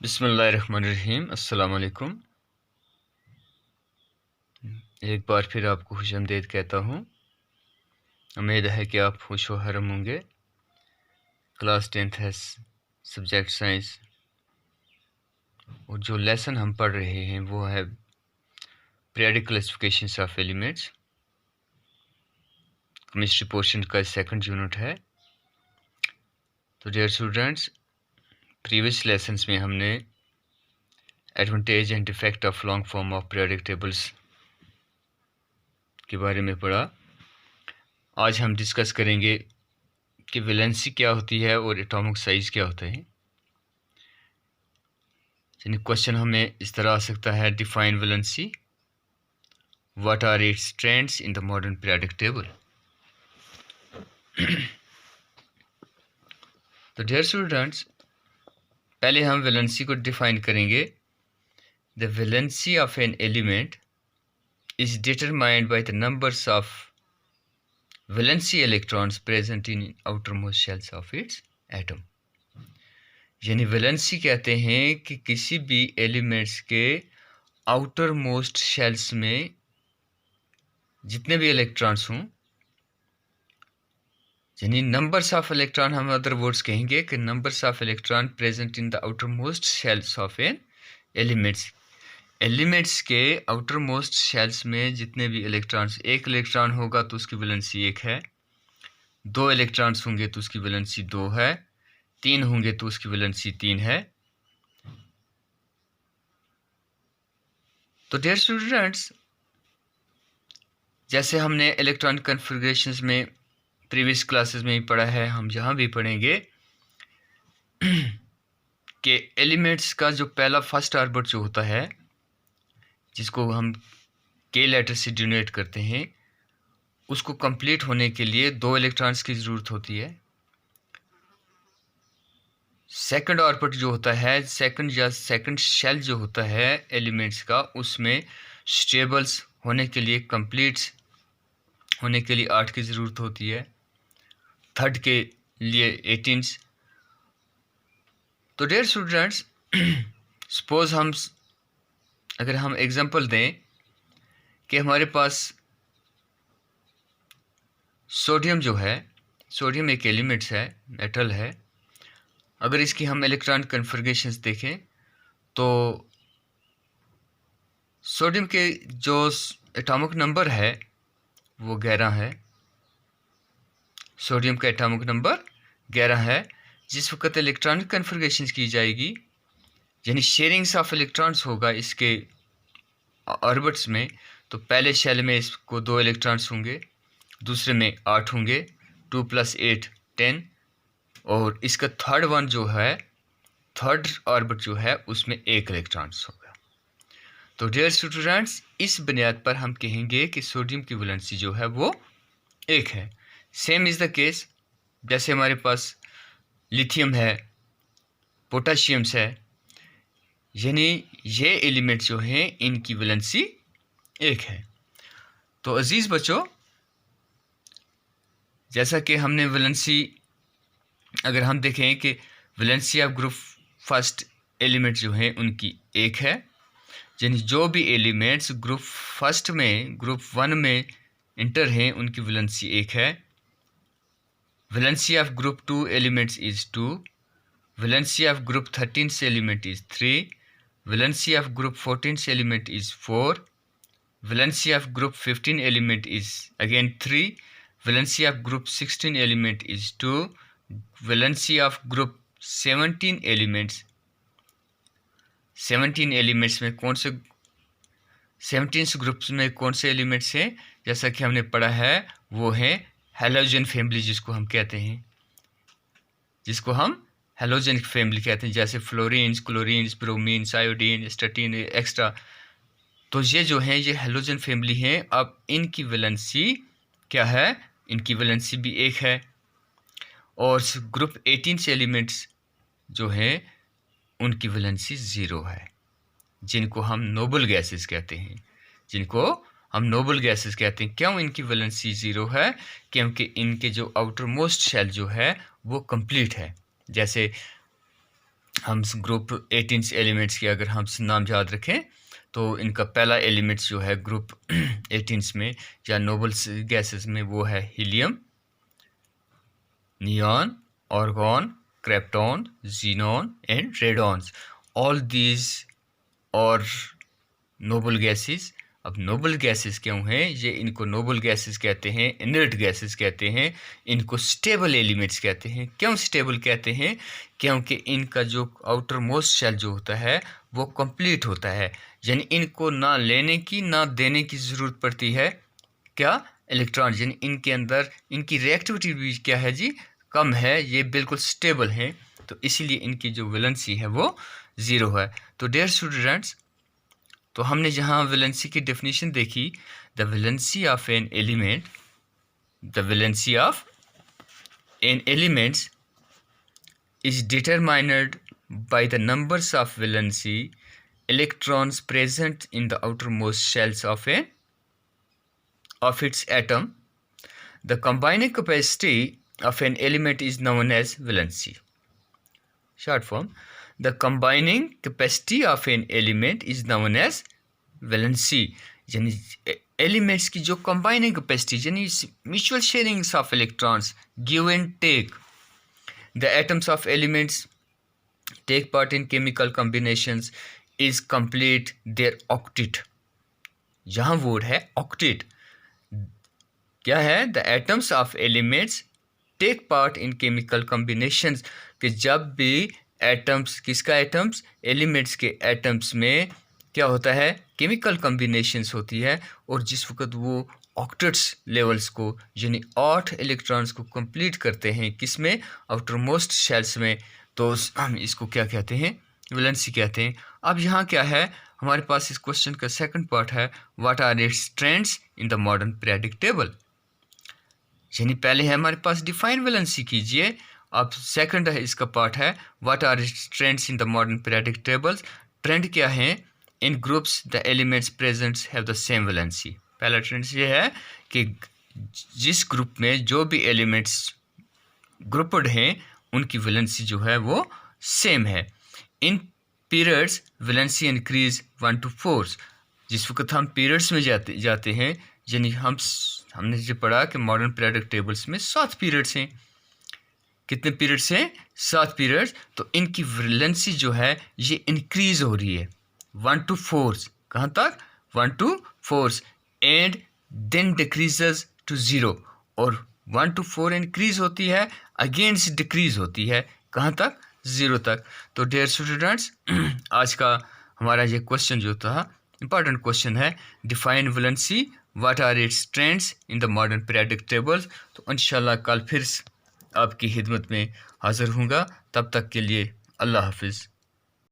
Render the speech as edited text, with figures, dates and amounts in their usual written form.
बिस्मिल्लाहिर्रहमानिर्रहीम। अस्सलाम वालेकुम। एक बार फिर आपको खुशामदीद कहता हूँ। उम्मीद है कि आप खुश व हरम होंगे। क्लास 10th है सब्जेक्ट साइंस, और जो लेसन हम पढ़ रहे हैं वो है periodic classifications of elements. Chemistry portion का सेकंड यूनिट है। तो डियर स्टूडेंट्स, प्रीवियस लेसन्स में हमने advantage and effect of long form of periodic tables के बारे में पढ़ा। आज हम डिस्कस करेंगे कि वैलेंसी क्या होती है और एटॉमिक साइज क्या होता है। यानी क्वेश्चन हमें इस तरह आ सकता है, define valency, what are its trends in the modern periodic table. तो डियर स्टूडेंट्स, पहले हम वैलेंसी को डिफाइन करेंगे। The valency of an element is determined by the numbers of valency electrons present in outer most shells of its atom. यानी valency कहते हैं कि किसी भी एलिमेंट्स के आउटर मोस्ट शेल्स में जितने भी इलेक्ट्रॉन्स हों, यानी नंबर्स ऑफ इलेक्ट्रॉन, हम अदर वर्ड्स कहेंगे कि numbers of electron present in the outer most shells of an elements के आउटर मोस्ट शेल्स में जितने भी इलेक्ट्रॉन्स, एक इलेक्ट्रॉन होगा तो उसकी वैलेंसी 1 है, 2 इलेक्ट्रॉन्स होंगे तो उसकी वैलेंसी 2 है, 3 होंगे तो उसकी वैलेंसी 3 है। तो डियर स्टूडेंट्स, जैसे हमने इलेक्ट्रॉन कन्फिगरेशंस में प्रीवियस क्लासेस में ही पढ़ा है, हम यहाँ भी पढ़ेंगे कि एलिमेंट्स का जो पहला फर्स्ट ऑर्बिट जो होता है, जिसको हम के लेटर से डिनोट करते हैं, उसको कंप्लीट होने के लिए 2 इलेक्ट्रॉन्स की ज़रूरत होती है। सेकंड ऑर्बिट जो होता है, सेकंड शेल जो होता है एलिमेंट्स का, उसमें स्टेबल्स होने के लिए, कंप्लीट्स होने के लिए 8 की ज़रूरत होती है, थर्ड के लिए 18। तो डियर स्टूडेंट्स, सपोज अगर हम एग्जांपल दें कि हमारे पास सोडियम जो है, सोडियम एक एलिमेंट्स है, मेटल है। अगर इसकी हम इलेक्ट्रॉन कन्फिगरेशंस देखें तो सोडियम के जो एटॉमिक नंबर है वो 11 है। सोडियम का एटॉमिक नंबर 11 है। जिस वक्त इलेक्ट्रॉनिक कन्फिगरेशंस की जाएगी, यानी शेयरिंग्स ऑफ इलेक्ट्रॉन्स होगा इसके ऑर्बिट्स में, तो पहले शेल में इसको 2 इलेक्ट्रॉन्स होंगे, दूसरे में 8 होंगे, 2 + 8 10, और इसका थर्ड वन जो है, थर्ड ऑर्बिट जो है, उसमें 1 इलेक्ट्रॉन्स होगा। तो डियर स्टूडेंट्स, इस बुनियाद पर हम कहेंगे कि सोडियम की वैलेंसी जो है वो 1 है। सेम इज़ द केस, जैसे हमारे पास लिथियम है, पोटाशियम्स है, यानी ये एलिमेंट जो हैं इनकी वैलेंसी 1 है। तो अजीज़ बच्चों, जैसा कि हमने वैलेंसी, अगर हम देखें कि valency of group first element जो हैं उनकी 1 है, यानी जो भी एलिमेंट्स ग्रुप फर्स्ट में, ग्रुप 1 में इंटर हैं उनकी वैलेंसी 1 है। Valency of group 2 elements is 2, valency of group 13 element is 3, valency of group 14 element is 4, valency of group 15 element is again 3, valency of group 16 element is 2, valency of group 17 elements, 17 elements में कौन से, 17 groups में कौन से elements हैं, जैसा कि हमने पढ़ा है वो है हैलोजन फैमिली, जिसको हम कहते हैं, जिसको हम हैलोजन फैमिली कहते हैं, जैसे fluorines, chlorines, bromines, iodine, astatine extra. तो ये जो हैं ये हैलोजन फैमिली हैं। अब इनकी वैलेंसी क्या है, इनकी वैलेंसी भी 1 है। और ग्रुप 18 एलिमेंट्स जो हैं उनकी वैलेंसी 0 है, जिनको हम नोबल गैसेस कहते हैं, जिनको हम नोबल गैसेस कहते हैं। क्यों इनकी वैलेंसी 0 है? क्योंकि इनके जो आउटर मोस्ट शेल जो है वो कंप्लीट है। जैसे हम ग्रुप 18 एलिमेंट्स के अगर हम नाम याद रखें तो इनका पहला एलिमेंट्स जो है ग्रुप 18 में या नोबल गैसेस में वो है helium, neon, argon, krypton, xenon and radons. All these are noble gases. अब नोबल गैसेस क्यों हैं? ये इनको नोबल गैसेस कहते हैं, इनर्ट गैसेस कहते हैं, इनको स्टेबल एलिमेंट्स कहते हैं। क्यों स्टेबल कहते हैं? क्योंकि इनका जो आउटर मोस्ट शेल जो होता है वो कंप्लीट होता है, यानी इनको ना लेने की ना देने की ज़रूरत पड़ती है। क्या? इलेक्ट्रॉन, यानी इनके अंदर इनकी रिएक्टिविटी भी क्या है जी? कम है, ये बिल्कुल स्टेबल हैं, तो इसीलिए इनकी जो वैलेंसी है वो ज़ीरो है। तो डियर स्टूडेंट्स, तो हमने जहाँ वैलेंसी की डेफिनेशन देखी, the valency of an element, the valency of an elements is determined by the numbers of valency electrons present in the outermost shells of its atom. The combining capacity of an element is known as valency. Short form, the combining capacity of an element is known as valency. यानी elements की जो combining capacity यानी mutual sharings of electrons, give and take. The atoms of elements take part in chemical combinations is complete their octet. यहाँ word है octet. क्या है? The atoms of elements take part in chemical combinations. कि जब भी atoms, किसका atoms? Elements के atoms में क्या होता है? केमिकल कॉम्बिनेशंस होती है, और जिस वक्त वो ऑक्टेट्स लेवल्स को यानी 8 इलेक्ट्रॉन्स को कंप्लीट करते हैं, किस में? आउटर मोस्ट शेल्स में, तो हम इसको क्या कहते हैं? वैलेंसी कहते हैं। अब यहाँ क्या है हमारे पास? इस क्वेश्चन का सेकंड पार्ट है, what are its trends in the modern periodic table. यानी पहले है हमारे पास डिफाइन वैलेंसी कीजिए, अब सेकंड है इसका पार्ट है, what are its trends in the modern periodic tables. Trend क्या है? In groups the elements presents have the same valency. पहला ट्रेंड ये है कि जिस ग्रुप में जो भी एलिमेंट्स ग्रुपड हैं उनकी वैलेंसी जो है वो सेम है। इन पीरियड्स वैलेंसी इंक्रीज 1 to 4। जिस वक्त हम पीरियड्स में जाते हैं, यानी हमने जो पढ़ा कि मॉडर्न पीरियोडिक टेबल्स में 7 पीरियड्स हैं। कितने पीरियड्स हैं? 7 पीरियड्स। तो इनकी वैलेंसी जो है ये इंक्रीज हो रही है 1 to 4। कहाँ तक? 1 to 4 and then decreases to 0। और 1 to 4 इंक्रीज होती है, अगेंस्ट डिक्रीज होती है, कहाँ तक? 0 तक। तो डियर स्टूडेंट्स, आज का हमारा ये क्वेश्चन जो था इंपॉर्टेंट क्वेश्चन है, define valency, what are its trends in the modern periodic tables. तो इंशाल्लाह कल फिर आपकी खिदमत में हाज़िर हूँगा। तब तक के लिए अल्लाह हाफिज़।